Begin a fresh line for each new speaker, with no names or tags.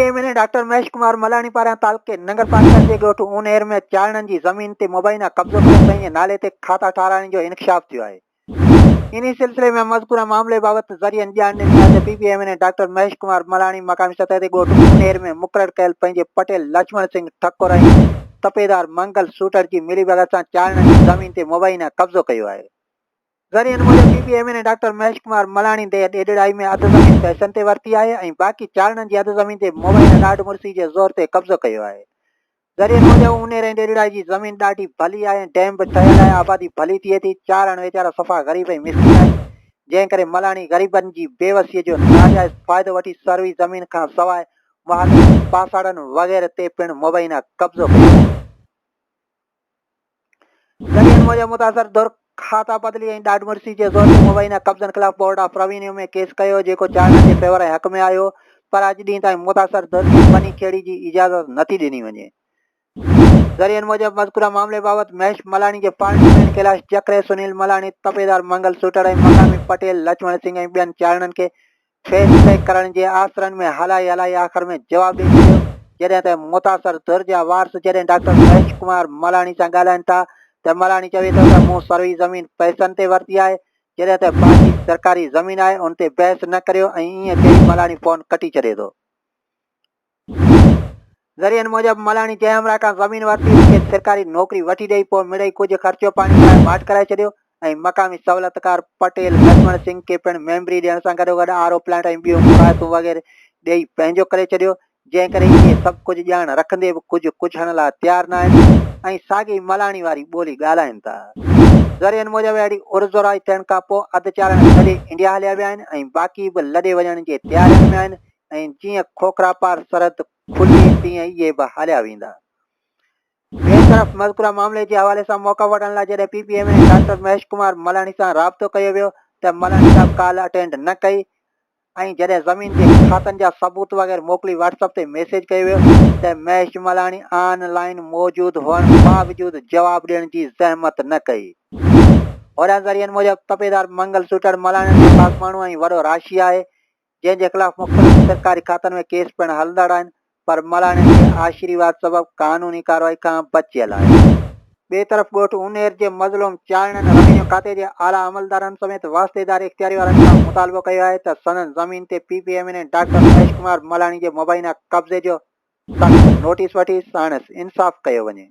MNA ڈاڪٽر Mahesh Kumar Malani پاران تعلقي ننگرپارڪر جي ڳوٺ اونهير ۾ چارڻن جي زمين تي مبينا قبضو ڪري پنهنجي نالي تي کاتا ٺاراهڻ جو انڪشاف ٿيو آهي. انهي سلسلي ۾ مذڪورا معاملي بابت ذريعن ڄاڻ ڏني آهي ته PPP MNA doctor Mahesh Kumar Malani مقامي سطح تي ڳوٺ اونهير ۾ مقرر کيل پنهنجي پٽيل لڇمڻ سنگهه ٺڪر ۽ تپيدار منگل سوٽر جي ملي بغت سان چارڻن جي زمين تي مبينا قبضو ڪيو آهي. ذريعن موجب PPP MNA doctor Mahesh Kumar Malani ڏيڏڙائي ۾ اڌ زمين پيسن تي ورتي آهي ۽ باقي چارڻن جي اڌ زمين تي مبينا ڏاڍ مرسي جي زور تي قبضو ڪيو آهي. ذريعن موجب اونهير ۽ ڏيڏڙائي جي زمين ڏاڍي ڀلي آهي ۽ ڊيم به ٺهيل آهي. آبادي ڀلي थिए थी. چارڻ वेचारा सफ़ा ग़रीब ऐं मिसकिन आहिनि जंहिं करे मलाणी ग़रीबनि जी बेवसीअ जो नाजाइज़ फ़ाइदो वठी सरवी ज़मीन खां सवाइ मुहालिफ़ पासाड़नि वग़ैरह ते पिणु मुबैना कब्ज़ो कयो आहे. ज़रियनि मूजिब मुतासिर दुर खाता बदली ऐं ॾाढ मुर्सी जे ज़ोर ते मुबैना कब्ज़नि ख़िलाफ़ बोर्ड ऑफ रेवेन्यू में केस कयो जेको चारणनि जे फेवर ऐं हक़ में आयो पर अॼु ॾींहुं ताईं मुतासिर दुर खे बनी खेड़ी जी इजाज़त नथी ॾिनी वञे. ज़रियनि मूजिब मज़कूरा मामले बाबति महेश मलाणी जे पार्टीमेंट कैलाश चक्रे सुनील मलाणी तपेदार मंगल सूटर ऐं मक़ामी पटेल लक्ष्मण सिंह ऐं ॿियनि चारणनि खे फैसले करण जे आसरनि में हलाई हलाई आख़िर में जवाबु ॾेई छॾियो जॾहिं त मुतासिर दुर जा वारस जॾहिं डॉक्टर महेश कुमार मलाणी सां ॻाल्हाइनि था त मलाणी चवे थो त मूं सरवी ज़मीन पैसनि ते वरिती आहे जॾहिं त बाक़ी सरकारी ज़मीन आहे उन ते बहस न करियो ऐं ईअं चई मलाणी फ़ोन कटी छॾे थो. ज़रियनि मूजिब मलाणी जंहिं हमरा खां ज़मीन वरिती उनखे सरकारी नौकरी वठी ॾेई पोइ मिड़ई कुझु ख़र्चो पाणी लाइ माठ कराए छॾियो ऐं मक़ामी सहूलियतकार पटेल लक्ष्मण सिंह खे पिणु मेमरी ॾियण सां गॾोगॾु आरो प्लांट ऐं ॿियूं मुरायतूं वग़ैरह ॾेई पंहिंजो करे छॾियो जंहिं करे इहे सभु कुझु ॼाण रखंदे बि कुझु पुछण लाइ तयारु न आहिनि ऐं साॻी मलाणी वारी ॿोली ॻाल्हाइनि था. ज़रियनि मूजिब अहिड़ी उर्ज़ोराई थियण खां पोइ अधु चारण लॾे इंडिया हलिया विया आहिनि ऐं बाक़ी बि लॾे वञण जे तयारियुनि में आहिनि ऐं जीअं खोखरा पार सरहद खुली तीअं इहे बि हलिया वेंदा. ॿिए तरफ़ मज़कूरा मामले जे हवाले सां मौक़ो वठण लाइ जॾहिं PPP MNA doctor Mahesh Kumar Malani सां राब्तो कयो वियो त मलाणी साहब कॉल अटेंड न कई ऐं जॾहिं ज़मीन जे खातनि जा सबूत वग़ैरह मोकिली WhatsApp ते मैसेज कयो वियो त महेश मलाणी ऑनलाइन मौजूदु हुअण बावजूदु जवाबु ॾियण जी ज़हमत न कई. होरनि ज़रियनि मूजिब तपेदार मंगल सूटर मलाणी जो ख़ासि माण्हू ऐं वॾो राशि आहे जंहिंजे ख़िलाफ़ मुख़्तलिफ़ सरकारी खातनि में केस पिणु हलंदड़ आहिनि पर मलाणी जे आशीर्वाद सबबु कानूनी कार्रवाई खां बचियल आहे. ॿिए तरफ़ ॻोठ उनहेर जे मज़लूम चारणनि रेवेन्यू खाते जे आला अमलदारनि समेत वास्तेदारी इख़्तियारी वारनि खां मुतालबो कयो आहे त संदन ज़मीन ते PPP MNA doctor Mahesh Kumar Malani जे मुबैना कब्ज़े जो सख़्त नोटिस वठी साणसि इंसाफ़ कयो वञे.